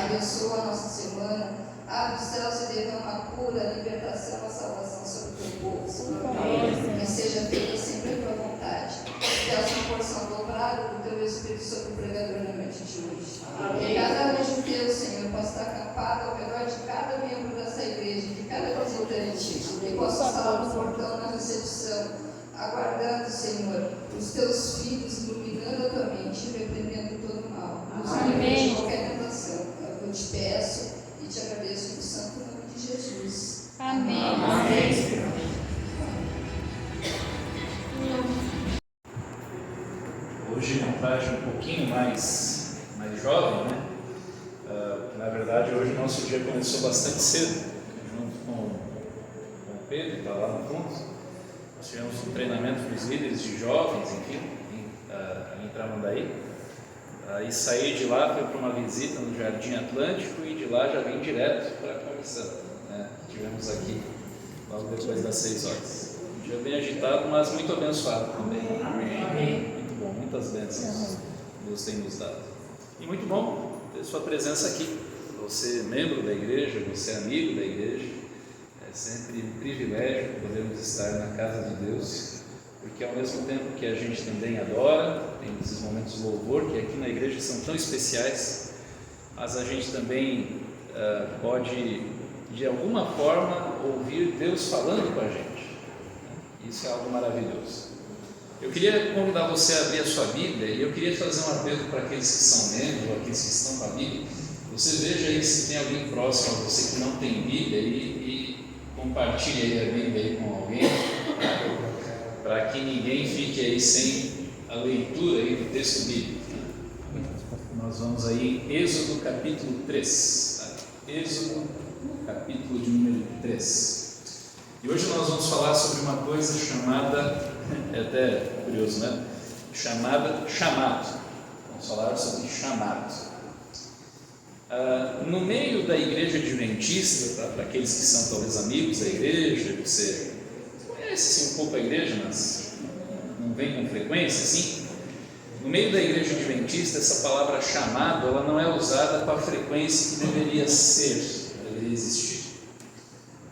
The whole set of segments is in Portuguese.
abençoa a nossa semana, abre os céus e derrama a cura, a libertação, a salvação sobre o teu povo, Senhor. Que seja feita sempre a tua vontade. Dê uma porção dobrada do teu Espírito sobre o pregador na noite de hoje. Que cada anjo teu, Senhor, possa estar acampado ao redor de cada membro dessa igreja, de cada visitante, e possa estar no portão, na recepção, aguardando, Senhor, os teus filhos, iluminando a tua mente e repreendendo todo o mal. Amém. De qualquer tentação. Eu te peço e te agradeço no santo nome de Jesus. Amém. Amém. Hoje uma traje um pouquinho mais jovem, né? Na verdade, hoje o nosso dia começou bastante cedo, junto com o Pedro, que está lá no fundo. Nós tivemos um treinamento dos líderes de jovens, enfim, em Tramandaí. Aí saí de lá, fui para uma visita no Jardim Atlântico e de lá já vim direto para a comissão, né? Tivemos aqui logo depois das 6 horas. Um dia bem agitado, mas muito abençoado também. Muito bom, muitas bênçãos Deus tem nos dado. E muito bom ter sua presença aqui. Você é membro da igreja, você é amigo da igreja. É sempre um privilégio podermos estar na casa de Deus, porque ao mesmo tempo que a gente também adora, tem esses momentos de louvor que aqui na igreja são tão especiais, mas a gente também pode de alguma forma ouvir Deus falando com a gente. Isso é algo maravilhoso. Eu queria convidar você a abrir a sua Bíblia e eu queria fazer um apelo para aqueles que são membros, ou aqueles que estão com a Bíblia. Você veja aí se tem alguém próximo a você que não tem Bíblia e compartilhe aí a Bíblia aí com alguém, para que ninguém fique aí sem a leitura aí do texto bíblico. Nós vamos aí em Êxodo capítulo 3. Êxodo capítulo de número 3. E hoje nós vamos falar sobre uma coisa chamada, é até curioso, né? Chamada chamado. Vamos falar sobre chamado. No meio da igreja adventista, para aqueles que são talvez amigos da igreja, você conhece assim, um pouco a igreja, mas não vem com frequência, assim. No meio da igreja adventista, essa palavra chamado, ela não é usada com a frequência que deveria ser, deveria existir.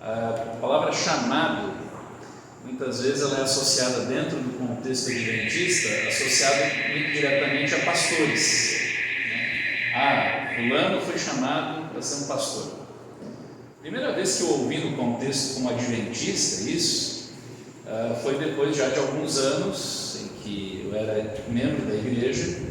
A palavra chamado, muitas vezes ela é associada dentro do contexto adventista, associada muito diretamente a pastores. Fulano foi chamado para ser um pastor. Primeira vez que eu ouvi no contexto como adventista isso, foi depois já de alguns anos em que eu era membro da igreja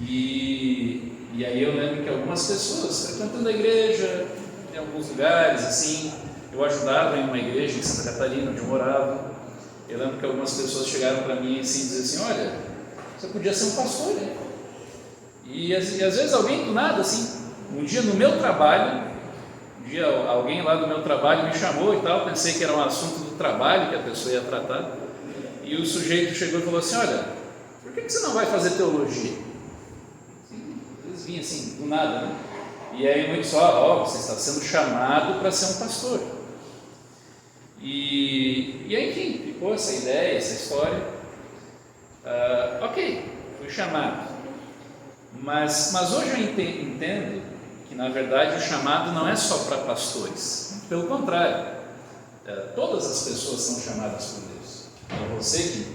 e aí eu lembro que algumas pessoas frequentando a igreja em alguns lugares assim, eu ajudava em uma igreja em Santa Catarina onde eu morava. Eu lembro que algumas pessoas chegaram para mim assim, dizer assim, olha, você podia ser um pastor, né? E às vezes alguém do nada assim, um dia no meu trabalho, alguém lá do meu trabalho me chamou e tal, pensei que era um assunto do trabalho que a pessoa ia tratar, e o sujeito chegou e falou assim, olha, por que você não vai fazer teologia? Eles vinham assim, do nada, né? E aí muitos falaram, você está sendo chamado para ser um pastor. E aí, enfim, ficou essa ideia, essa história. Ok, fui chamado. Mas hoje eu entendo que na verdade o chamado não é só para pastores, pelo contrário, todas as pessoas são chamadas por Deus. Então você que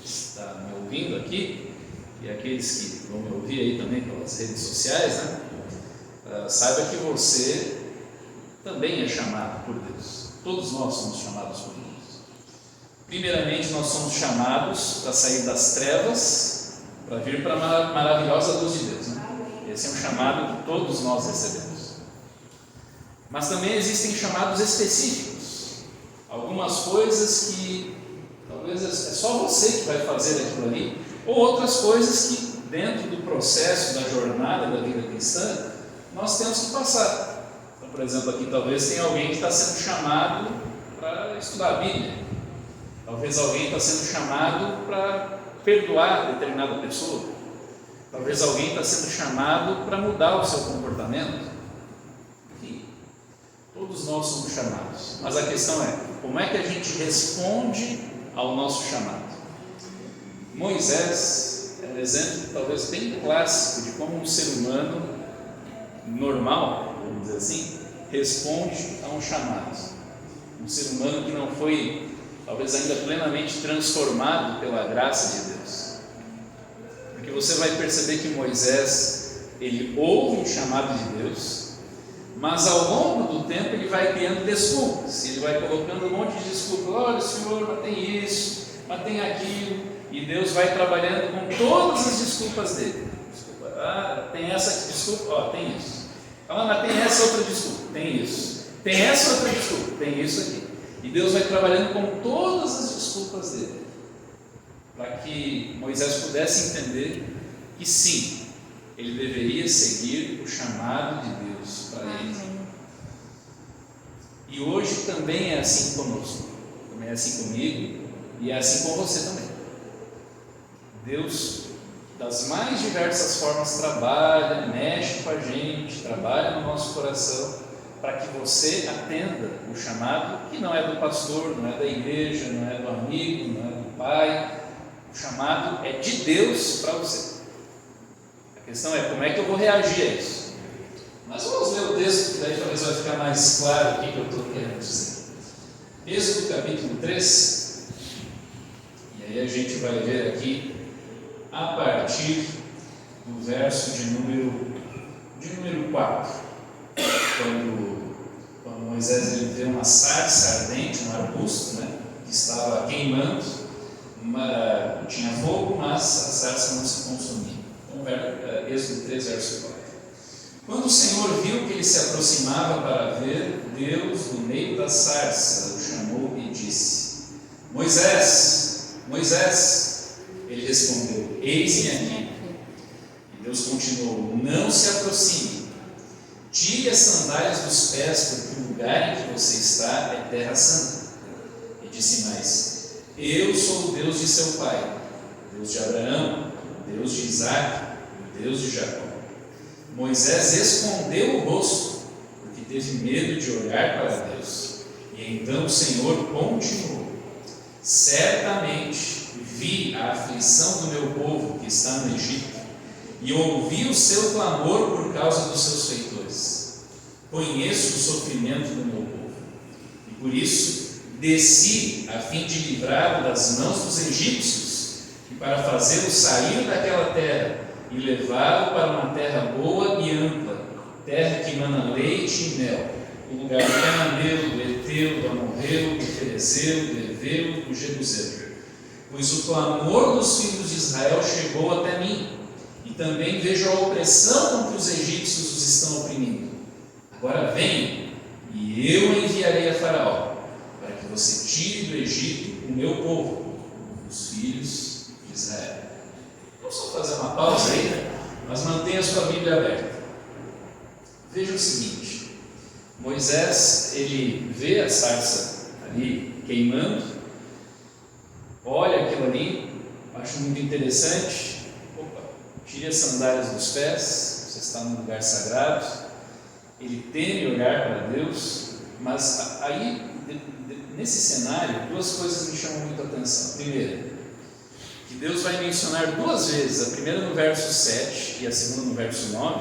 está me ouvindo aqui e aqueles que vão me ouvir aí também pelas redes sociais, né? Saiba que você também é chamado por Deus. Todos nós somos chamados por Deus. Primeiramente nós somos chamados para sair das trevas para vir para a maravilhosa luz de Deus, né? Esse é um chamado que todos nós recebemos. Mas também existem chamados específicos, algumas coisas que talvez é só você que vai fazer aquilo ali, ou outras coisas que dentro do processo da jornada da vida cristã nós temos que passar. Então, por exemplo, aqui talvez tenha alguém que está sendo chamado para estudar a Bíblia, talvez alguém está sendo chamado para perdoar determinada pessoa, talvez alguém está sendo chamado para mudar o seu comportamento. Enfim, todos nós somos chamados, mas a questão é, como é que a gente responde ao nosso chamado? Moisés é um exemplo talvez bem clássico de como um ser humano normal, vamos dizer assim, responde a um chamado. Um ser humano que não foi, talvez, ainda plenamente transformado pela graça de Deus. Porque você vai perceber que Moisés, ele ouve o chamado de Deus, mas ao longo do tempo ele vai criando desculpas, ele vai colocando um monte de desculpas. Olha, Senhor, mas tem isso, mas tem aquilo, e Deus vai trabalhando com todas as desculpas dele. Desculpa, tem essa desculpa, tem isso. Mas tem essa outra desculpa, tem isso. Tem essa outra desculpa, tem isso aqui. E Deus vai trabalhando com todas as desculpas dele, para que Moisés pudesse entender que sim, ele deveria seguir o chamado de Deus para ele. E hoje também é assim conosco, também é assim comigo e é assim com você também. Deus, das mais diversas formas, trabalha, mexe com a gente, trabalha no nosso coração, para que você atenda o chamado, que não é do pastor, não é da igreja, não é do amigo, não é do pai. O chamado é de Deus para você. A questão é como é que eu vou reagir a isso. Mas vamos ler o texto, que daí talvez vai ficar mais claro o que eu estou querendo dizer. Êxodo capítulo 3, e aí a gente vai ver aqui a partir do verso de número 4. Quando Moisés ele vê uma sarça ardente, um arbusto, que estava queimando, tinha fogo, mas a sarça não se consumia. Então, Êxodo 3, verso 4. Quando o Senhor viu que ele se aproximava para ver, Deus, do meio da sarça, o chamou e disse: Moisés, Moisés. Ele respondeu: eis-me aqui. E Deus continuou: não se aproxime. Tire as sandálias dos pés, porque o lugar em que você está é terra santa. E disse mais: eu sou o Deus de seu pai, o Deus de Abraão, o Deus de Isaque, o Deus de Jacó. Moisés escondeu o rosto, porque teve medo de olhar para Deus. E então o Senhor continuou: certamente vi a aflição do meu povo que está no Egito, e ouvi o seu clamor por causa dos seus feitores. Conheço o sofrimento do meu povo, e por isso desci a fim de livrá-lo das mãos dos egípcios, e para fazê-lo sair daquela terra e levá-lo para uma terra boa e ampla, terra que mana leite e mel, o lugar do cananeu, do heteu, do amorreu, do ferezeu, do heveu, do jebuseu. Pois o clamor dos filhos de Israel chegou até mim, e também vejo a opressão com que os egípcios os estão oprimindo. Agora venham, e eu enviarei a Faraó, para que você tire do Egito o meu povo, os filhos de Israel. Vamos só fazer uma pausa aí, mas mantenha a sua Bíblia aberta. Veja o seguinte: Moisés, ele vê a sarça ali queimando, olha aquilo ali, acha muito interessante. Opa, tire as sandálias dos pés, você está num lugar sagrado. Ele teme olhar para Deus, mas aí, nesse cenário, duas coisas me chamam muito a atenção. Primeiro, que Deus vai mencionar duas vezes, a primeira no verso 7 e a segunda no verso 9,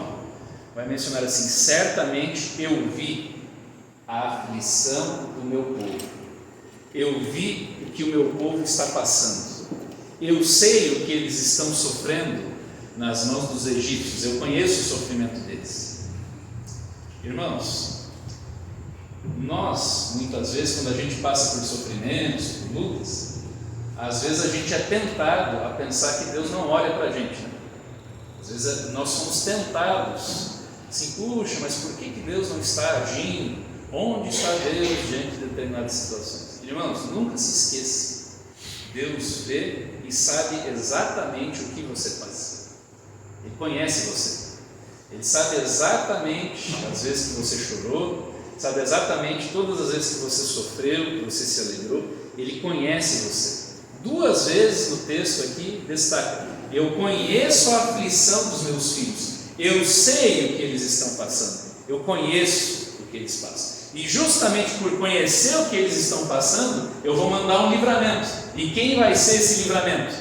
vai mencionar assim: certamente eu vi a aflição do meu povo, eu vi o que o meu povo está passando, eu sei o que eles estão sofrendo nas mãos dos egípcios, eu conheço o sofrimento deles. Irmãos, nós, muitas vezes, quando a gente passa por sofrimentos, por lutas, às vezes a gente é tentado a pensar que Deus não olha para a gente, Às vezes nós somos tentados, assim, puxa, mas por que Deus não está agindo? Onde está Deus diante de determinadas situações? Irmãos, nunca se esqueça, Deus vê e sabe exatamente o que você passa. Ele conhece você. Ele sabe exatamente as vezes que você chorou, sabe exatamente todas as vezes que você sofreu, que você se alegrou. Ele conhece você. Duas vezes no texto aqui destaca: eu conheço a aflição dos meus filhos, eu sei o que eles estão passando, eu conheço o que eles passam. E justamente por conhecer o que eles estão passando, eu vou mandar um livramento. E quem vai ser esse livramento?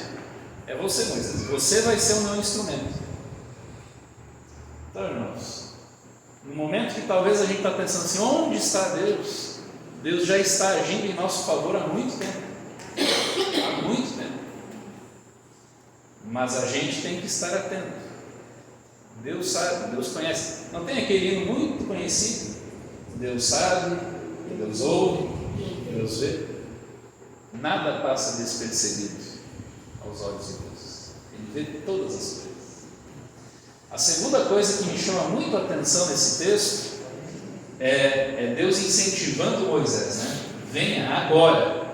É você, Moisés. Você vai ser o meu instrumento. Então, irmãos, No momento que talvez a gente está pensando assim, onde está Deus? Deus já está agindo em nosso favor há muito tempo. Há muito tempo. Mas a gente tem que estar atento. Deus sabe, Deus conhece. Não tem aquele hino muito conhecido? Deus sabe, Deus ouve, Deus vê. Nada passa despercebido aos olhos de Deus. Ele vê todas as coisas. A segunda coisa que me chama muito a atenção nesse texto é Deus incentivando Moisés, né? Venha agora.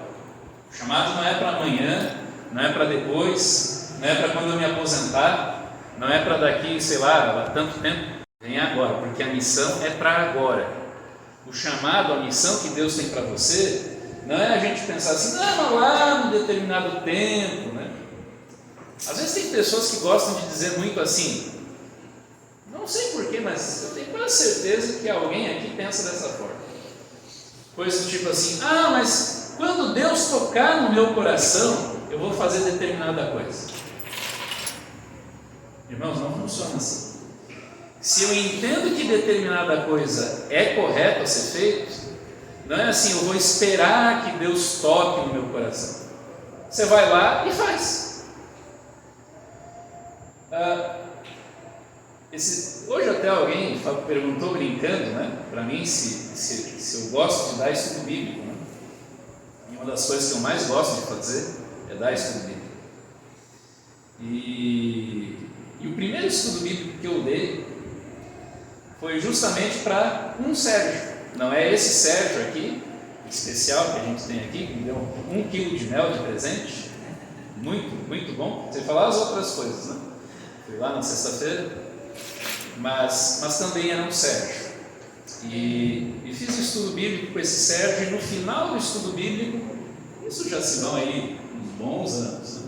O chamado não é para amanhã, não é para depois, não é para quando eu me aposentar, não é para daqui, sei lá, tanto tempo. Venha agora, porque a missão é para agora. O chamado, a missão que Deus tem para você, não é a gente pensar assim, não, mas lá no determinado tempo, né? Às vezes tem pessoas que gostam de dizer muito assim, não sei porquê, mas eu tenho quase certeza que alguém aqui pensa dessa forma. Coisa do tipo assim, mas quando Deus tocar no meu coração, eu vou fazer determinada coisa. Irmãos, não funciona assim. Se eu entendo que determinada coisa é correta a ser feita, não é assim, eu vou esperar que Deus toque no meu coração. Você vai lá e faz. Hoje até alguém perguntou brincando, né, para mim se eu gosto de dar estudo bíblico, né? E uma das coisas que eu mais gosto de fazer é dar estudo bíblico. E o primeiro estudo bíblico que eu dei foi justamente para um Sérgio. Não é esse Sérgio aqui, especial que a gente tem aqui, que me deu 1 quilo de mel de presente, muito, muito bom. Sem falar as outras coisas, né? Fui lá na sexta-feira, mas também era um Sérgio. E fiz o estudo bíblico com esse Sérgio, e no final do estudo bíblico, isso já se vão aí uns bons anos, né?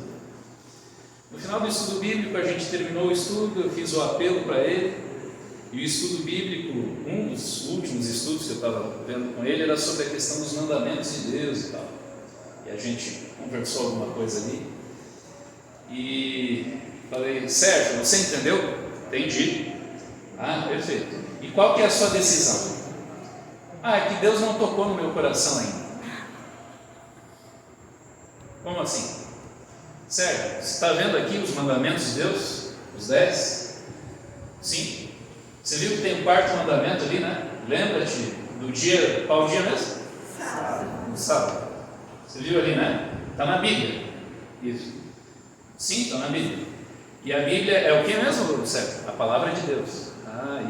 No final do estudo bíblico, a gente terminou o estudo, eu fiz o apelo para ele, e o estudo bíblico, um dos últimos estudos que eu estava vendo com ele, era sobre a questão dos mandamentos de Deus e tal. E a gente conversou alguma coisa ali, e falei, Sérgio, você entendeu? Entendi. Perfeito. E qual que é a sua decisão? É que Deus não tocou no meu coração ainda. Como assim? Sérgio, você está vendo aqui os mandamentos de Deus? Os 10? Sim. Você viu que tem o 4º mandamento ali, né? Lembra-te do dia, qual dia mesmo? Sábado. Sábado. Você viu ali, né? Está na Bíblia. Isso. Sim, está na Bíblia. E a Bíblia é o que mesmo, Sérgio? A palavra de Deus.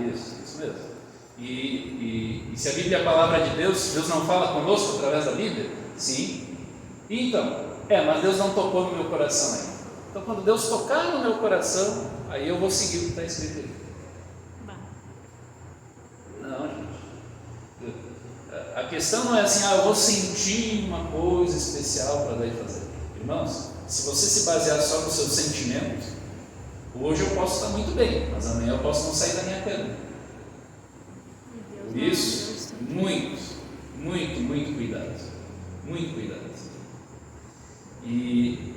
Isso mesmo. E se a Bíblia é a palavra de Deus, Deus não fala conosco através da Bíblia? Sim. E então, mas Deus não tocou no meu coração ainda. Então, quando Deus tocar no meu coração, aí eu vou seguir o que está escrito ali. Não, gente. A questão não é assim, eu vou sentir uma coisa especial para daí fazer. Irmãos, se você se basear só no seu sentimento, hoje eu posso estar muito bem, mas amanhã eu posso não sair da minha cama. Por isso, muito cuidado. Muito cuidado.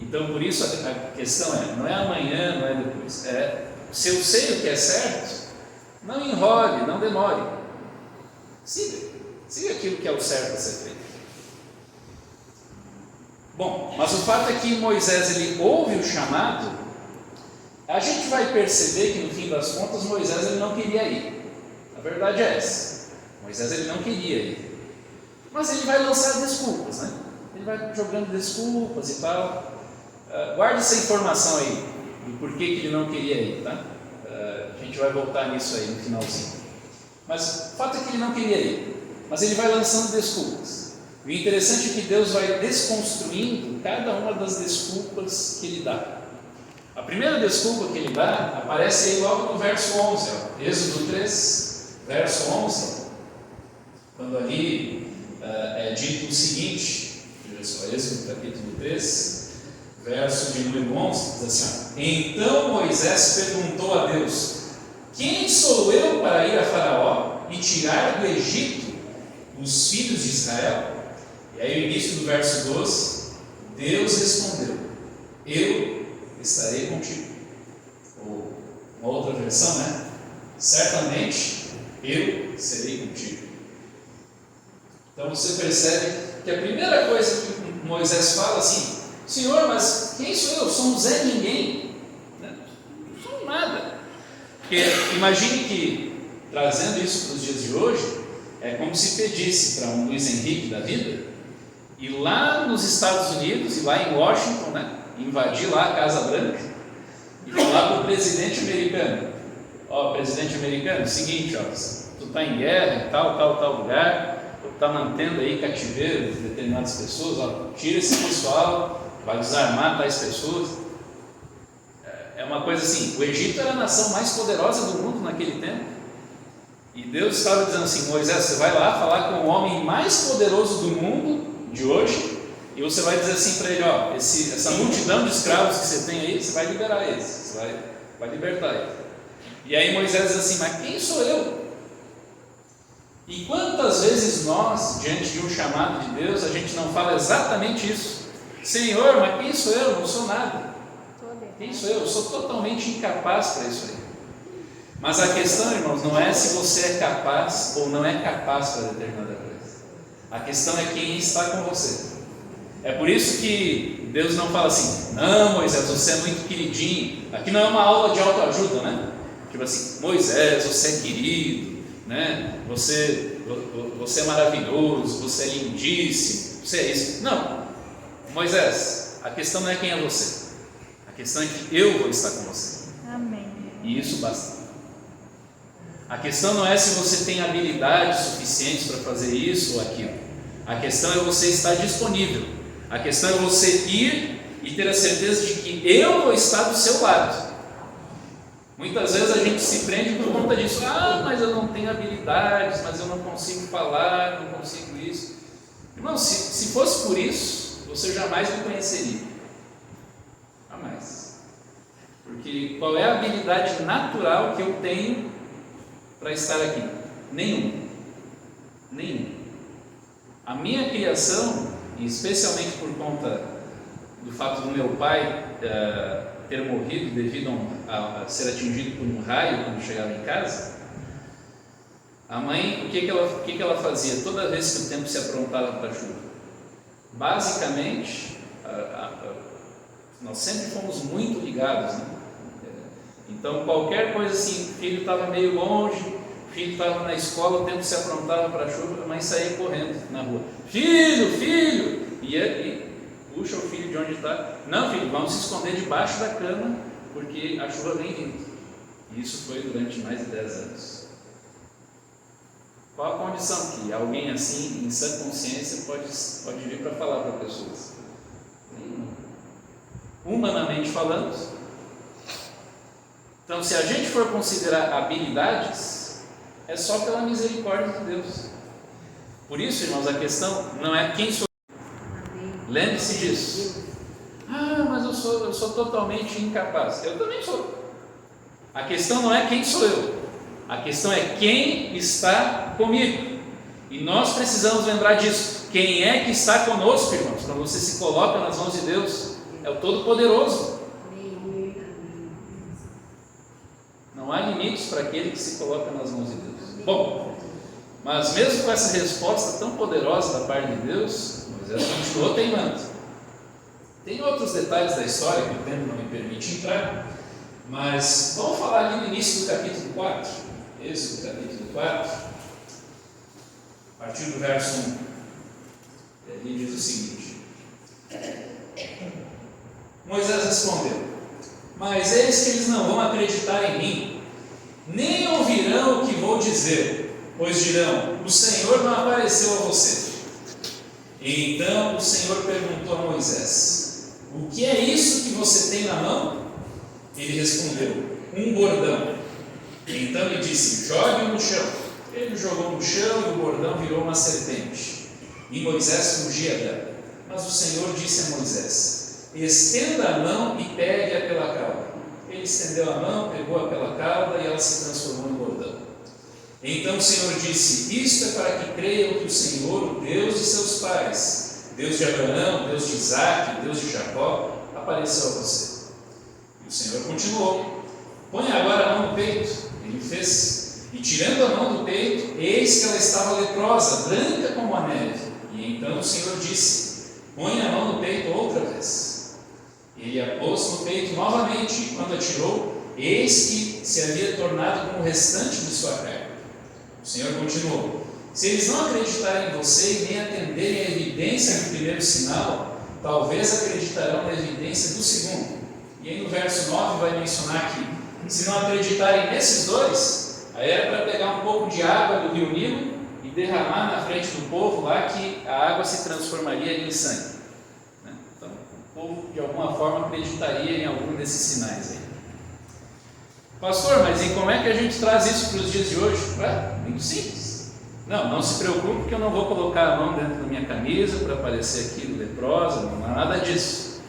Então, por isso, a questão não é amanhã, não é depois. Se eu sei o que é certo, não enrole, não demore. Siga aquilo que é o certo a ser feito. Bom, mas o fato é que Moisés, ele ouve o chamado. A gente vai perceber que no fim das contas Moisés ele não queria ir. A verdade é essa. Moisés ele não queria ir. Mas ele vai lançar desculpas, né? Ele vai jogando desculpas e tal. Guarde essa informação aí, do porquê que ele não queria ir, tá? A gente vai voltar nisso aí no finalzinho. Mas o fato é que ele não queria ir. Mas ele vai lançando desculpas. O interessante é que Deus vai desconstruindo cada uma das desculpas que ele dá. A primeira desculpa que ele dá aparece aí logo no verso 11, Êxodo 3, verso 11, quando ali é dito o seguinte, veja só, Êxodo capítulo 3, verso de número 11, diz assim, então Moisés perguntou a Deus, quem sou eu para ir a Faraó e tirar do Egito os filhos de Israel? E aí o início do verso 12, Deus respondeu, eu estarei contigo. Ou uma outra versão, né? Certamente eu serei contigo. Então você percebe que a primeira coisa que Moisés fala assim: Senhor, mas quem sou eu? Sou um Zé Ninguém, né? Não sou nada. Porque imagine que, trazendo isso para os dias de hoje, é como se pedisse para um Luiz Henrique da vida ir lá nos Estados Unidos, e lá em Washington, né, invadir lá a Casa Branca e falar para o presidente americano: ó, presidente americano, seguinte, ó, tu está em guerra em tal lugar, tu está mantendo aí cativeiro de determinadas pessoas, ó, tira esse pessoal, vai desarmar tais pessoas. É uma coisa assim, o Egito era a nação mais poderosa do mundo naquele tempo, e Deus estava dizendo assim: Moisés, você vai lá falar com o homem mais poderoso do mundo de hoje, e você vai dizer assim para ele: ó, essa multidão de escravos que você tem aí, você vai liberar eles, você vai libertar eles. E aí Moisés diz assim: mas quem sou eu? E quantas vezes nós, diante de um chamado de Deus, a gente não fala exatamente isso? Senhor, mas quem sou eu? Não sou nada. Quem sou eu? Eu sou totalmente incapaz para isso aí. Mas a questão, irmãos, não é se você é capaz ou não é capaz para determinada coisa. A questão é quem está com você. É por isso que Deus não fala assim: não, Moisés, você é muito queridinho. Aqui não é uma aula de autoajuda, né? Tipo assim: Moisés, você é querido, né? Você é maravilhoso, você é lindíssimo, você é isso. Não, Moisés, a questão não é quem é você. A questão é que eu vou estar com você. Amém. E isso basta. A questão não é se você tem habilidades suficientes para fazer isso ou aquilo. A questão é você estar disponível. A questão é você ir e ter a certeza de que eu vou estar do seu lado. Muitas vezes a gente se prende por conta disso. Ah, mas eu não tenho habilidades, mas eu não consigo falar, não consigo isso. Irmão, se fosse por isso, você jamais me conheceria. Jamais. Porque qual é a habilidade natural que eu tenho para estar aqui? Nenhum. A minha criação, e especialmente por conta do fato do meu pai ter morrido devido a ser atingido por um raio quando chegava em casa, a mãe, o que ela fazia toda vez que o tempo se aprontava para a chuva? Basicamente, nós sempre fomos muito ligados, né? Então qualquer coisa assim, o filho estava meio longe, o filho estava na escola, o tempo se aprontava para a chuva, a mãe saía correndo na rua: filho, e puxa o filho de onde está. Não, filho, vamos se esconder debaixo da cama, porque a chuva vem vindo. E isso foi durante mais de 10 anos. Qual a condição que alguém assim, em sã consciência, pode vir para falar para pessoas? Nenhuma. Humanamente falando. Então, se a gente for considerar habilidades, é só pela misericórdia de Deus. Por isso, irmãos, a questão não é quem sou eu. Lembre-se disso. Ah, mas eu sou totalmente incapaz. Eu também sou. A questão não é quem sou eu. A questão é quem está comigo. E nós precisamos lembrar disso. Quem é que está conosco, irmãos? Quando você se coloca nas mãos de Deus, é o Todo-Poderoso. Não há limites para aquele que se coloca nas mãos de Deus. Bom, mas mesmo com essa resposta tão poderosa da parte de Deus, Moisés continuou teimando. Tem outros detalhes da história que o tempo não me permite entrar, mas vamos falar ali no início do capítulo 4. Êxodo capítulo 4, a partir do verso 1. Ele diz o seguinte: Moisés respondeu: mas eis que eles não vão acreditar em mim, nem ouvirão o que vou dizer, pois dirão: o Senhor não apareceu a você. E então o Senhor perguntou a Moisés: o que é isso que você tem na mão? Ele respondeu: um bordão. Então ele disse: jogue no chão. Ele jogou no chão e o bordão virou uma serpente, e Moisés fugia dela. Mas o Senhor disse a Moisés: estenda a mão e pegue-a pela cauda. Ele estendeu a mão, pegou-a pela cauda e ela se transformou em bordão. Então o Senhor disse: isto é para que creiam que o Senhor, o Deus de seus pais, Deus de Abraão, Deus de Isaque, Deus de Jacó, apareceu a você. E o Senhor continuou: põe agora a mão no peito. Ele fez. E tirando a mão do peito, eis que ela estava leprosa, branca como a neve. E então o Senhor disse: põe a mão no peito outra vez. Ele a pôs no peito novamente, e quando a tirou, eis que se havia tornado como o restante de sua carne. O Senhor continuou: se eles não acreditarem em você e nem atenderem à evidência do primeiro sinal, talvez acreditarão na evidência do segundo. E aí no verso 9 vai mencionar que, se não acreditarem nesses dois, aí era para pegar um pouco de água do rio Nilo e derramar na frente do povo lá, que a água se transformaria em sangue. Então o povo de alguma forma acreditaria em algum desses sinais aí. Pastor, mas e como é que a gente traz isso para os dias de hoje? Muito simples. Não se preocupe, que eu não vou colocar a mão dentro da minha camisa para parecer aqui leprosa, não há nada disso.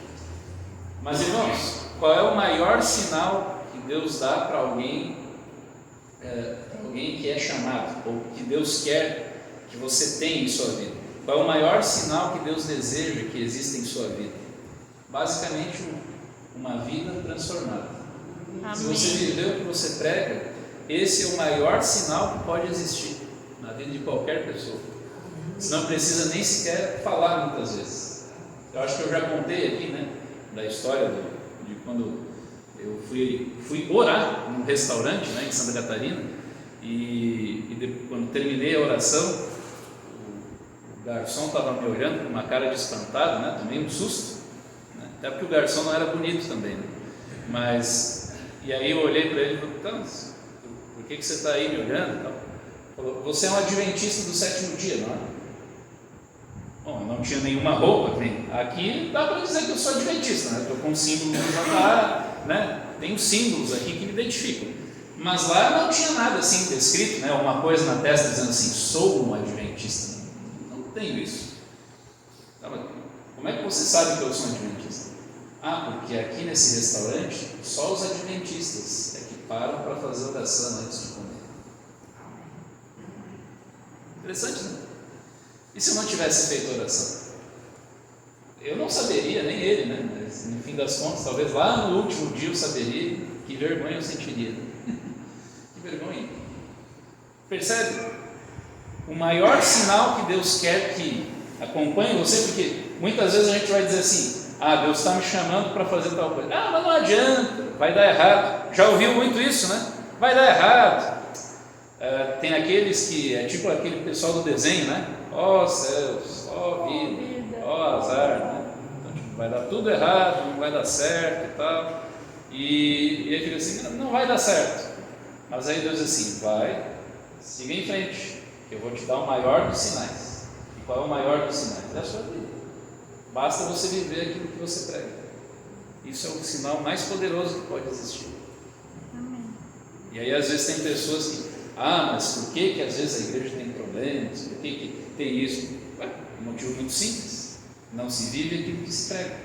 Mas irmãos, qual é o maior sinal que Deus dá para alguém que é chamado, ou que Deus quer que você tenha em sua vida? Qual é o maior sinal que Deus deseja que exista em sua vida? Basicamente, uma vida transformada. Amém. Se você viveu o que você prega, esse é o maior sinal que pode existir na vida de qualquer pessoa. Você não precisa nem sequer falar muitas vezes. Eu acho que eu já contei aqui, da história de quando eu fui orar num restaurante, em Santa Catarina, e quando terminei a oração, o garçom estava me olhando com uma cara de espantado, tomei um susto, até porque o garçom não era bonito também, e aí eu olhei para ele e falei: então, por que você está aí me olhando? Falou: você é um adventista do sétimo dia, não é? Bom, eu não tinha nenhuma roupa, aqui dá para dizer que eu sou adventista, estou com um símbolo do JA, tem os símbolos aqui que me identificam, mas lá não tinha nada assim escrito, uma coisa na testa dizendo assim: sou um adventista. Não tenho isso. Como é que você sabe que eu sou um adventista? Porque aqui nesse restaurante só os adventistas é que param para fazer oração antes de comer. Interessante, né? E se eu não tivesse feito oração? Eu não saberia, nem ele, mas no fim das contas, talvez lá no último dia eu saberia. Que vergonha eu sentiria. Que vergonha. Percebe? O maior sinal que Deus quer que acompanhe você, porque muitas vezes a gente vai dizer assim: Deus está me chamando para fazer tal coisa. Mas não adianta, vai dar errado. Já ouviu muito isso, Vai dar errado. Tem aqueles que é tipo aquele pessoal do desenho, ó céus, ó vida, ó azar, Então, vai dar tudo errado, não vai dar certo e tal. E ele fica assim: não vai dar certo. Mas aí Deus diz assim: vai, siga em frente, eu vou te dar o maior dos sinais. E qual é o maior dos sinais? É a sua vida. Basta você viver aquilo que você prega. Isso é o sinal mais poderoso que pode existir. Amém. E aí às vezes tem pessoas que: mas por que às vezes a igreja tem problemas? Por que tem isso? Um motivo muito simples: não se vive aquilo que se prega.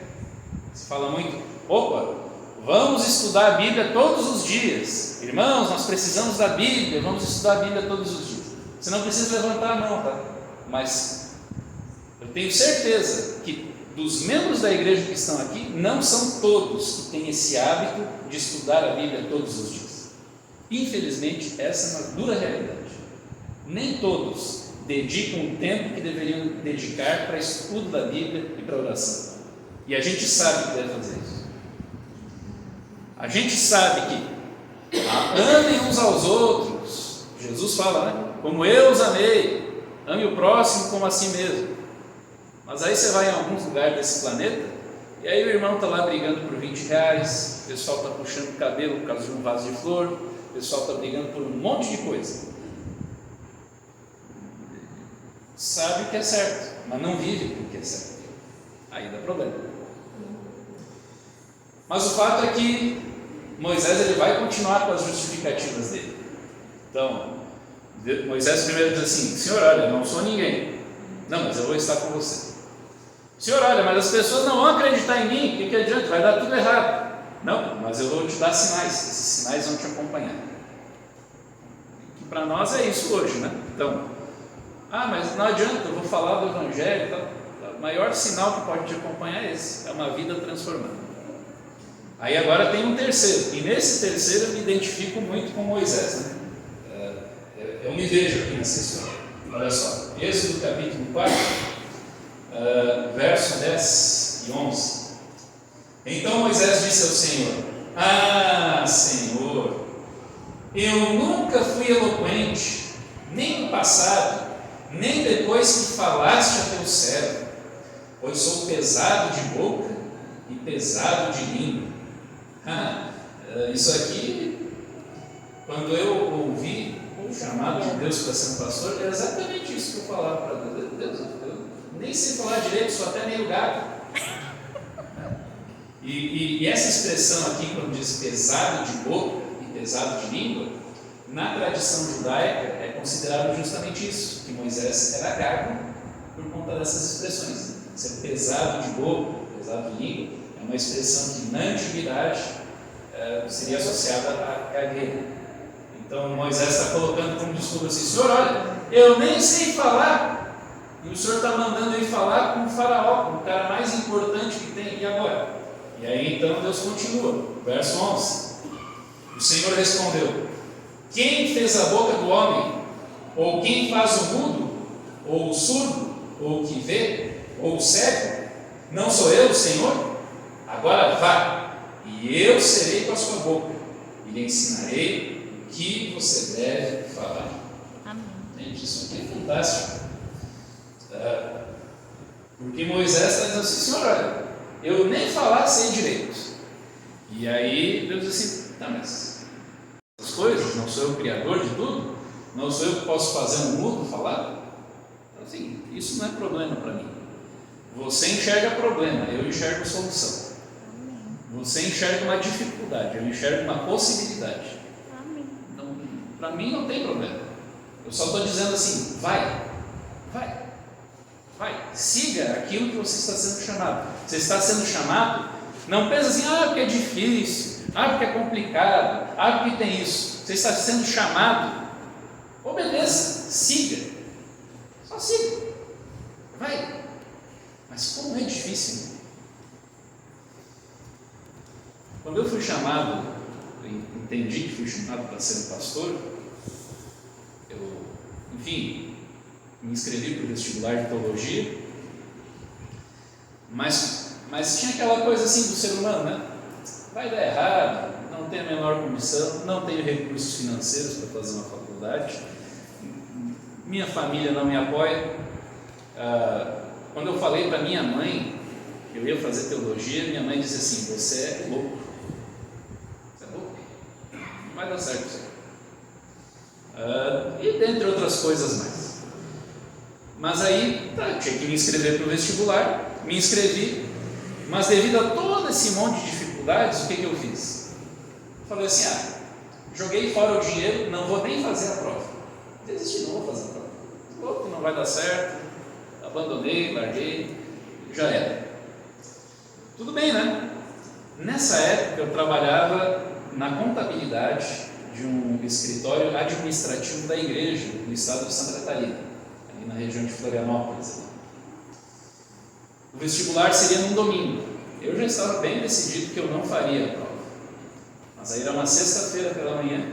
Se fala muito: vamos estudar a Bíblia todos os dias. Irmãos, nós precisamos da Bíblia, vamos estudar a Bíblia todos os dias. Você não precisa levantar a mão, Mas eu tenho certeza que dos membros da igreja que estão aqui, não são todos que têm esse hábito de estudar a Bíblia todos os dias. Infelizmente, essa é uma dura realidade. Nem todos dedicam o tempo que deveriam dedicar para estudo da Bíblia e para oração. E a gente sabe que deve fazer isso. A gente sabe que amem uns aos outros. Jesus fala, como eu os amei, ame o próximo como a si mesmo. Mas aí você vai em alguns lugares desse planeta, e aí o irmão está lá brigando por R$20, o pessoal está puxando o cabelo por causa de um vaso de flor, o pessoal está brigando por um monte de coisa. Sabe o que é certo, mas não vive o que é certo. Aí dá problema. Mas o fato é que Moisés ele vai continuar com as justificativas dele. Então, Moisés primeiro diz assim: Senhor, olha, eu não sou ninguém. Não, mas eu vou estar com você. Senhor, olha, mas as pessoas não vão acreditar em mim, o que adianta? Vai dar tudo errado. Não, mas eu vou te dar sinais, esses sinais vão te acompanhar. E para nós é isso hoje, Então, mas não adianta, eu vou falar do Evangelho e tal. O maior sinal que pode te acompanhar é esse, é uma vida transformada. Aí agora tem um terceiro, e nesse terceiro eu me identifico muito com Moisés, eu me vejo aqui nessa história. Olha só, Êxodo capítulo 4, verso 10 e 11. Então Moisés disse ao Senhor: Ah, Senhor, eu nunca fui eloquente, nem no passado, nem depois que falaste a teu servo, pois sou pesado de boca e pesado de língua. Isso aqui, quando eu ouvi o chamado de Deus para ser um pastor, é exatamente isso que eu falava para Deus. Deus, eu nem sei falar direito, sou até meio gago. E essa expressão aqui, quando diz pesado de boca e pesado de língua, na tradição judaica é considerado justamente isso, que Moisés era gago por conta dessas expressões. Ser pesado de boca, pesado de língua, é uma expressão que na antiguidade seria associada à gagueira. Então Moisés está colocando como desculpa assim: Senhor, olha, eu nem sei falar, e o Senhor está mandando ele falar com o faraó, com o cara mais importante que tem, e agora? E aí então Deus continua, verso 11: o Senhor respondeu: quem fez a boca do homem? Ou quem faz o mudo? Ou o surdo? Ou o que vê? Ou o cego? Não sou eu, Senhor? Agora vá, e eu serei com a sua boca, e lhe ensinarei o que você deve falar. Amém. Gente, isso aqui é fantástico. Porque Moisés está dizendo assim: Senhor, olha, eu nem falar sei direito. E aí Deus diz assim: tá, mas as coisas, não sou eu o criador de tudo? Não sou eu que posso fazer um mudo falar? Então, assim, isso não é problema para mim. Você enxerga problema, eu enxergo solução. Você enxerga uma dificuldade, eu enxergo uma possibilidade. Para mim não tem problema. Eu só estou dizendo assim: vai, siga aquilo que você está sendo chamado. Você está sendo chamado, não pensa assim: porque é difícil, porque é complicado, porque tem isso. Você está sendo chamado, obedeça, siga, só siga, vai. Mas como é difícil. Quando eu fui chamado, eu entendi que fui chamado para ser um pastor, me inscrevi para o vestibular de teologia, mas tinha aquela coisa assim do ser humano, né? Vai dar errado, não tenho a menor condição, não tenho recursos financeiros para fazer uma faculdade, minha família não me apoia. Quando eu falei para minha mãe que eu ia fazer teologia, minha mãe disse assim: você é louco, não vai dar certo isso. E dentre outras coisas mais. Mas aí, tinha que me inscrever para o vestibular, me inscrevi, mas devido a todo esse monte de dificuldades, o que eu fiz? Falei assim: joguei fora o dinheiro, não vou nem fazer a prova. Desisti, não vou fazer a prova. Outro não vai dar certo, abandonei, larguei, já era. Tudo bem, né? Nessa época eu trabalhava na contabilidade de um escritório administrativo da igreja no estado de Santa Catarina, ali na região de Florianópolis. O vestibular seria num domingo. Eu já estava bem decidido que eu não faria a prova, mas aí era uma sexta-feira pela manhã,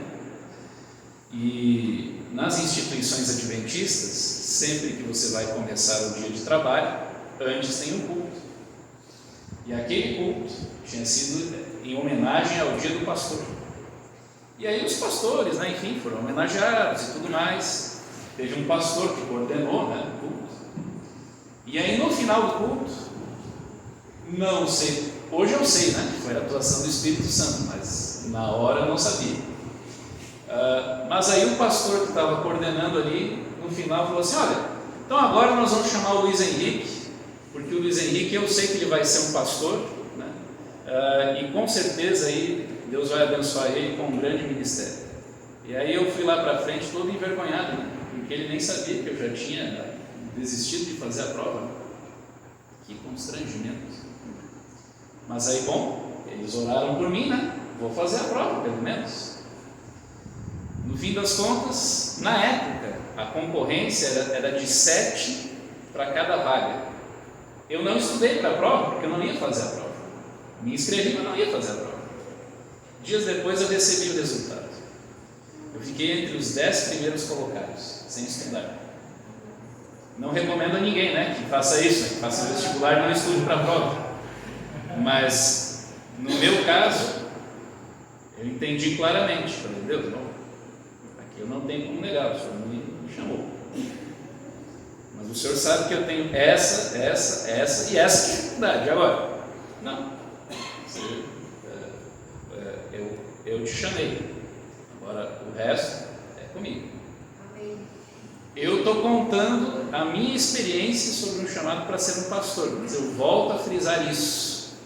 e nas instituições adventistas, sempre que você vai começar o dia de trabalho, antes tem um culto, e aquele culto tinha sido em homenagem ao dia do pastor. E aí os pastores, foram homenageados e tudo mais. Teve um pastor que coordenou, o culto. E aí no final do culto, não sei, hoje eu sei, que foi a atuação do Espírito Santo, mas na hora eu não sabia. Mas aí o pastor que estava coordenando ali, no final falou assim: olha, então agora nós vamos chamar o Luiz Henrique, porque o Luiz Henrique, eu sei que ele vai ser um pastor, e com certeza aí Deus vai abençoar ele com um grande ministério. E aí eu fui lá para frente todo envergonhado, porque ele nem sabia que eu já tinha desistido de fazer a prova. Que constrangimento. Mas aí, eles oraram por mim, vou fazer a prova, pelo menos. No fim das contas, na época, a concorrência era de 7 para cada vaga. Eu não estudei para a prova, porque eu não ia fazer a prova. Me inscrevi, mas não ia fazer a prova. Dias depois eu recebi o resultado. Eu fiquei entre os 10 primeiros colocados, sem estudar. Não recomendo a ninguém, né, que faça isso, né, que faça vestibular e não estude para a prova. Mas, no meu caso, eu entendi claramente. Falei, Deus, não, aqui eu não tenho como negar, o Senhor me chamou. Mas o Senhor sabe que eu tenho essa e essa dificuldade. Agora, não, eu te chamei. Agora, o resto é comigo. Amém. Eu estou contando a minha experiência sobre o chamado para ser um pastor, mas eu volto a frisar isso.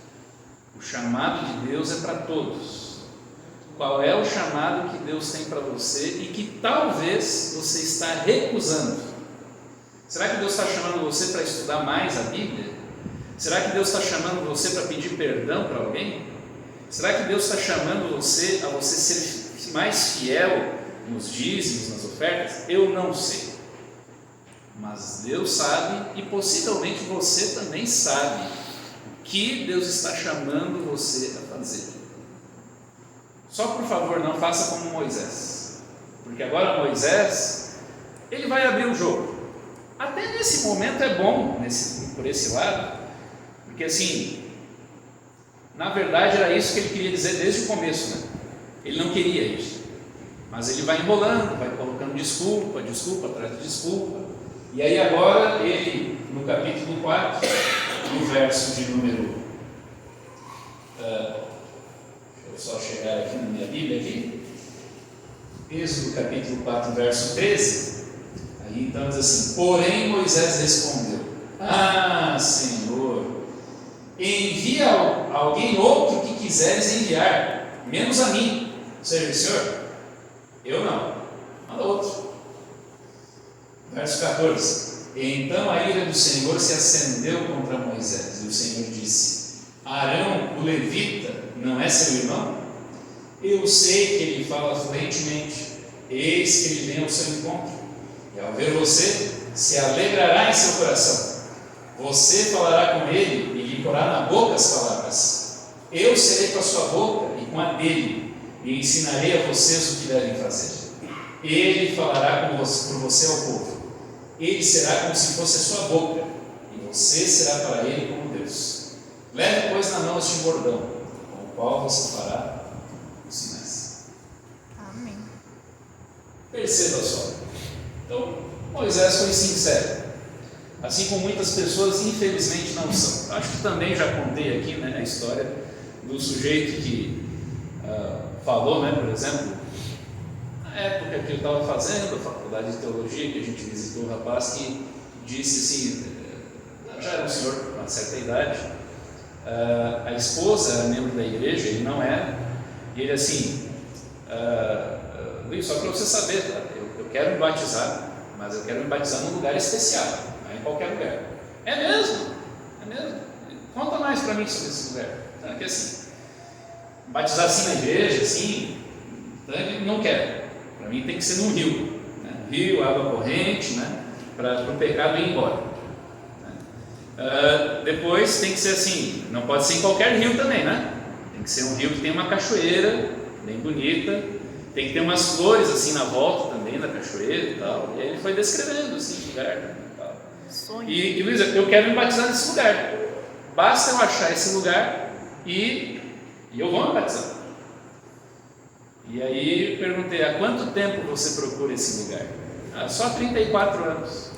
O chamado de Deus é para todos. Qual é o chamado que Deus tem para você e que talvez você está recusando? Será que Deus está chamando você para estudar mais a Bíblia? Será que Deus está chamando você para pedir perdão para alguém? Será que Deus está chamando você a você ser mais fiel nos dízimos, nas ofertas? Eu não sei. Mas Deus sabe e possivelmente você também sabe o que Deus está chamando você a fazer. Só por favor, não faça como Moisés, porque agora Moisés, ele vai abrir o jogo. Até nesse momento é bom, por esse lado, porque assim, na verdade era isso que ele queria dizer desde o começo, né? Ele não queria isso, mas ele vai enrolando, vai colocando desculpa atrás de desculpa, e aí agora ele, no capítulo 4, no verso de número, deixa eu só chegar aqui na minha Bíblia aqui, Êxodo capítulo 4, verso 13, aí então diz assim, porém Moisés respondeu, Senhor, envia alguém outro que quiseres enviar, menos a mim. Ou seja, Senhor, eu não, manda outro. Verso 14, então a ira do Senhor se acendeu contra Moisés, e o Senhor disse, Arão, o levita, não é seu irmão? Eu sei que ele fala fluentemente, eis que ele vem ao seu encontro, e ao ver você, se alegrará em seu coração. Você falará com ele e lhe porá na boca as palavras. Eu serei com a sua boca e com a dele, e ensinarei a vocês o que devem fazer. Ele falará por você ao povo. Ele será como se fosse a sua boca, e você será para ele como Deus. Leve, pois, na mão este bordão, com o qual você fará os sinais. Amém. Perceba só. Então, Moisés foi sincero, assim como muitas pessoas infelizmente não são. Acho que também já contei aqui, né, a história do sujeito que falou, né, por exemplo, na época que ele estava fazendo a faculdade de teologia, que a gente visitou um rapaz que disse assim, já era um senhor com uma certa idade, a esposa era membro da igreja, ele não era, e ele assim, Luiz, só para você saber, tá? eu quero me batizar, mas eu quero me batizar num lugar especial, não é em qualquer lugar. É mesmo? Conta mais para mim sobre esse lugar. Então, é que assim, batizar assim na igreja, assim, não quero. Para mim tem que ser num rio, né? Rio, água corrente, né? Para o pecado ir embora. Depois tem que ser assim, não pode ser em qualquer rio também, né? Tem que ser um rio que tem uma cachoeira bem bonita, tem que ter umas flores assim na volta também da cachoeira e tal. E aí ele foi descrevendo assim o lugar, né, e tal. E Luísa, eu quero me batizar nesse lugar. Basta eu achar esse lugar e eu vou me batizar. E aí eu perguntei, há quanto tempo você procura esse lugar? Só 34 anos.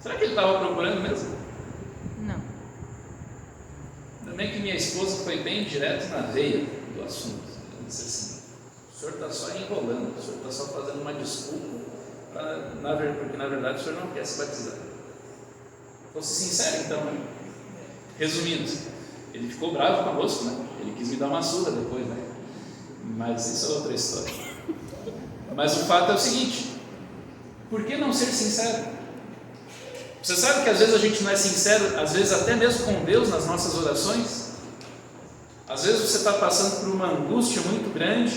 Será que ele estava procurando mesmo? Não. Ainda bem que minha esposa foi bem direto na veia do assunto. Ela disse assim, o senhor está só enrolando, o senhor está só fazendo uma desculpa, porque na verdade o senhor não quer se batizar. Fosse sincero então, né? Resumindo, ele ficou bravo conosco, né? Ele quis me dar uma surra depois, né? Mas isso é outra história. Mas o fato é o seguinte, por que não ser sincero? Você sabe que às vezes a gente não é sincero, às vezes até mesmo com Deus nas nossas orações? Às vezes você está passando por uma angústia muito grande,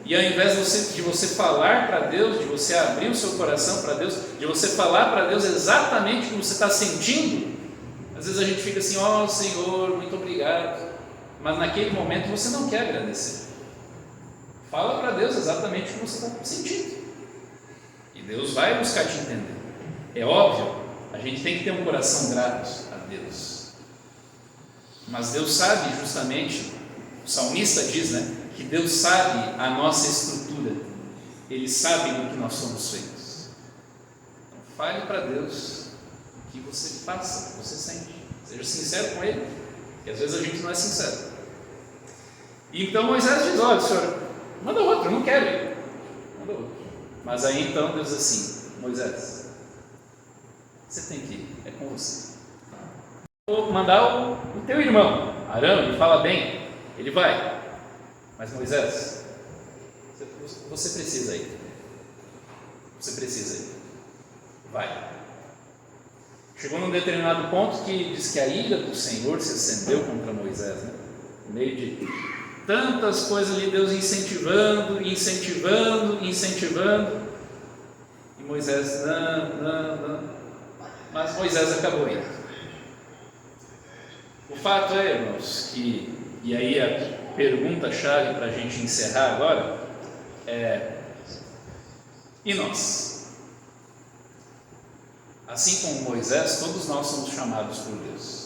e ao invés de você falar para Deus, de você abrir o seu coração para Deus, de você falar para Deus exatamente o que você está sentindo, às vezes a gente fica assim, ó Senhor, muito obrigado, mas naquele momento você não quer agradecer. Fala para Deus exatamente o que você está sentindo. E Deus vai buscar te entender. É óbvio, a gente tem que ter um coração grato a Deus. Mas Deus sabe justamente, o salmista diz, né, que Deus sabe a nossa estrutura. Ele sabe do que nós somos feitos. Então, fale para Deus o que você passa, o que você sente. Seja sincero com Ele, porque às vezes a gente não é sincero. E então Moisés diz: olha, Senhor, manda outro, eu não quero ir. Manda outro. Mas aí então Deus diz assim: Moisés, você tem que ir, é com você. Vou mandar o teu irmão, Arão, ele fala bem, ele vai. Mas Moisés, você precisa ir. Você precisa ir. Vai. Chegou num determinado ponto que diz que a ira do Senhor se acendeu contra Moisés, né? No meio de tantas coisas ali, Deus incentivando. E Moisés, não. Mas Moisés acabou indo. O fato é, irmãos, que, e aí a pergunta-chave para a gente encerrar agora é: e nós? Assim como Moisés, todos nós somos chamados por Deus.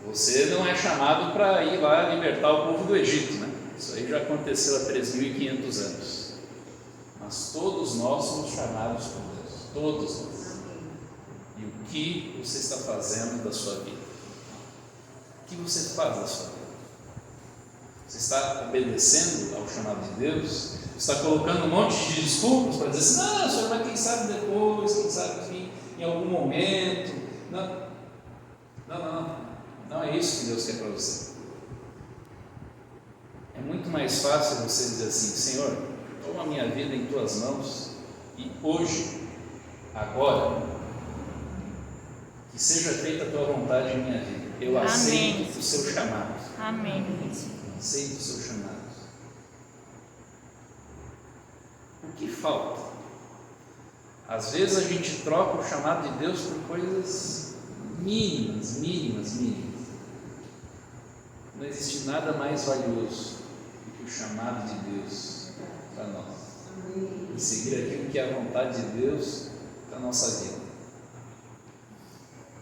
Você não é chamado para ir lá libertar o povo do Egito, né? Isso aí já aconteceu há 3.500 anos. Mas todos nós somos chamados por Deus, todos nós. E o que você está fazendo da sua vida? O que você faz da sua vida? Você está obedecendo ao chamado de Deus? Você está colocando um monte de desculpas para dizer assim: não, Senhor, mas quem sabe depois, quem sabe em algum momento. Não é isso que Deus quer para você. É muito mais fácil você dizer assim: Senhor, toma a minha vida em tuas mãos e hoje, agora, que seja feita a tua vontade em minha vida. Eu aceito o seu chamado. Amém. Aceito o seu chamado. O que falta? Às vezes a gente troca o chamado de Deus por coisas mínimas. Não existe nada mais valioso do que o chamado de Deus para nós. E seguir aquilo que é a vontade de Deus para a nossa vida.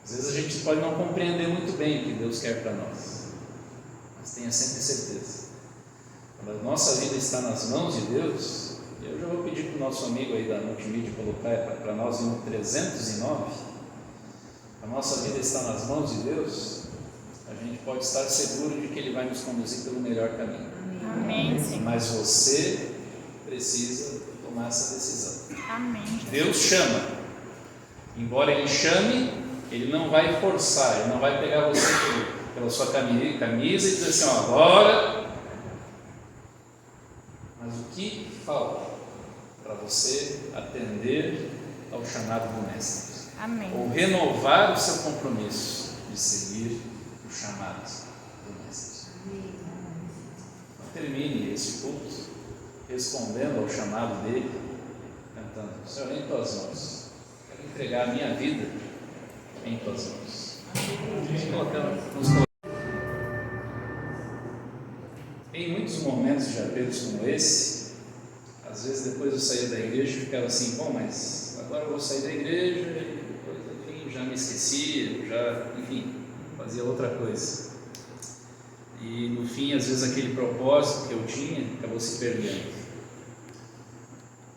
Às vezes a gente pode não compreender muito bem o que Deus quer para nós, mas tenha sempre certeza, quando a nossa vida está nas mãos de Deus. Eu já vou pedir para o nosso amigo aí da Multimídia colocar para nós no 309. A nossa vida está nas mãos de Deus. A gente pode estar seguro de que Ele vai nos conduzir pelo melhor caminho. Amém, Senhor. Mas você precisa tomar essa decisão. Amém. Deus chama. Embora Ele chame, Ele não vai forçar, Ele não vai pegar você pela sua camisa e dizer assim: ó, agora. Mas o que falta para você atender ao chamado do Mestre? Amém. Ou renovar o seu compromisso de seguir o chamado do Mestre. Então, termine esse culto respondendo ao chamado dele, cantando: Senhor, em tuas mãos, quero entregar a minha vida em tuas mãos. Em muitos momentos de apelos como esse, às vezes depois eu saía da igreja e ficava assim: bom, mas agora eu vou sair da igreja e depois, enfim, já me esqueci, fazia outra coisa. E no fim, às vezes aquele propósito que eu tinha acabou se perdendo.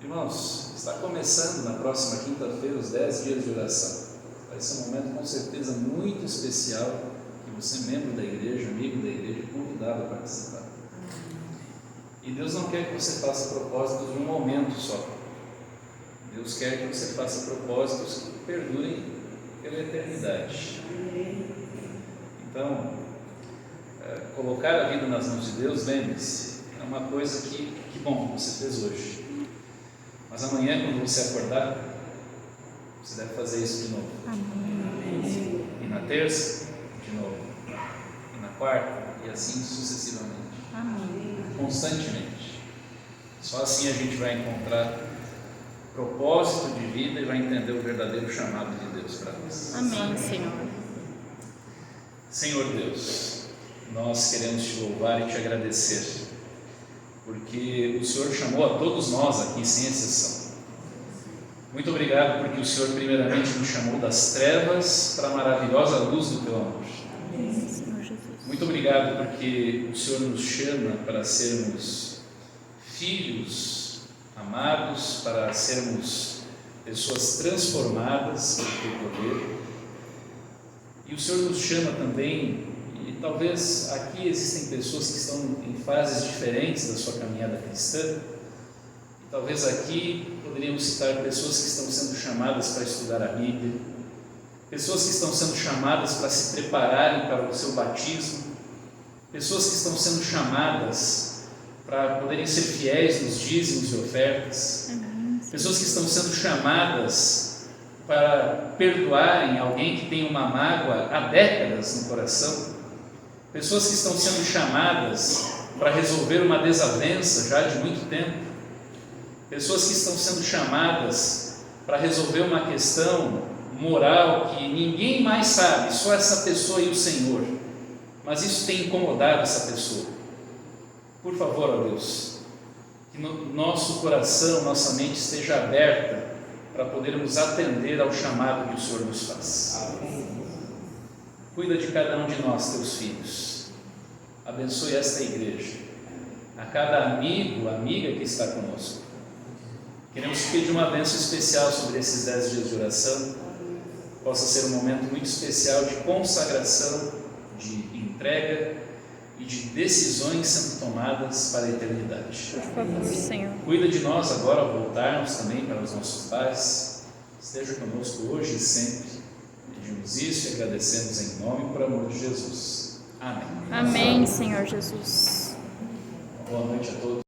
Irmãos, está começando na próxima quinta-feira os 10 dias de oração. Vai ser um momento com certeza muito especial, que você, membro da igreja, amigo da igreja, é convidado a participar. E Deus não quer que você faça propósitos de um momento só. Deus quer que você faça propósitos que perdurem pela eternidade. Então, colocar a vida nas mãos de Deus, lembre-se, é uma coisa que bom, você fez hoje. Mas amanhã, quando você acordar, você deve fazer isso de novo. Amém. E na terça, de novo. E na quarta, e assim sucessivamente. Amém. Constantemente. Só assim a gente vai encontrar propósito de vida e vai entender o verdadeiro chamado de Deus para nós. Amém, Senhor. Senhor Deus, nós queremos te louvar e te agradecer porque o Senhor chamou a todos nós aqui, sem exceção. Muito obrigado porque o Senhor primeiramente nos chamou das trevas para a maravilhosa luz do Teu amor. Muito obrigado porque o Senhor nos chama para sermos filhos amados, para sermos pessoas transformadas pelo Teu poder. E o Senhor nos chama também, e talvez aqui existem pessoas que estão em fases diferentes da sua caminhada cristã, e talvez aqui poderíamos citar pessoas que estão sendo chamadas para estudar a Bíblia, pessoas que estão sendo chamadas para se prepararem para o seu batismo, pessoas que estão sendo chamadas para poderem ser fiéis nos dízimos e ofertas, pessoas que estão sendo chamadas para perdoarem alguém que tem uma mágoa há décadas no coração, pessoas que estão sendo chamadas para resolver uma desavença já de muito tempo, pessoas que estão sendo chamadas para resolver uma questão moral que ninguém mais sabe, só essa pessoa e o Senhor, mas isso tem incomodado essa pessoa. Por favor, ó Deus, que no nosso coração, nossa mente esteja aberta para podermos atender ao chamado que o Senhor nos faz. Cuida de cada um de nós, teus filhos. Abençoe esta igreja, a cada amigo, amiga que está conosco. Queremos pedir uma bênção especial sobre esses 10 dias de oração, possa ser um momento muito especial de consagração, de entrega e de decisões sendo tomadas para a eternidade. Por favor, Senhor. Cuida de nós agora ao voltarmos também para os nossos lares. Esteja conosco hoje e sempre. Pedimos isso e agradecemos em nome e por amor de Jesus. Amém. Amém, Senhor Jesus. Boa noite a todos.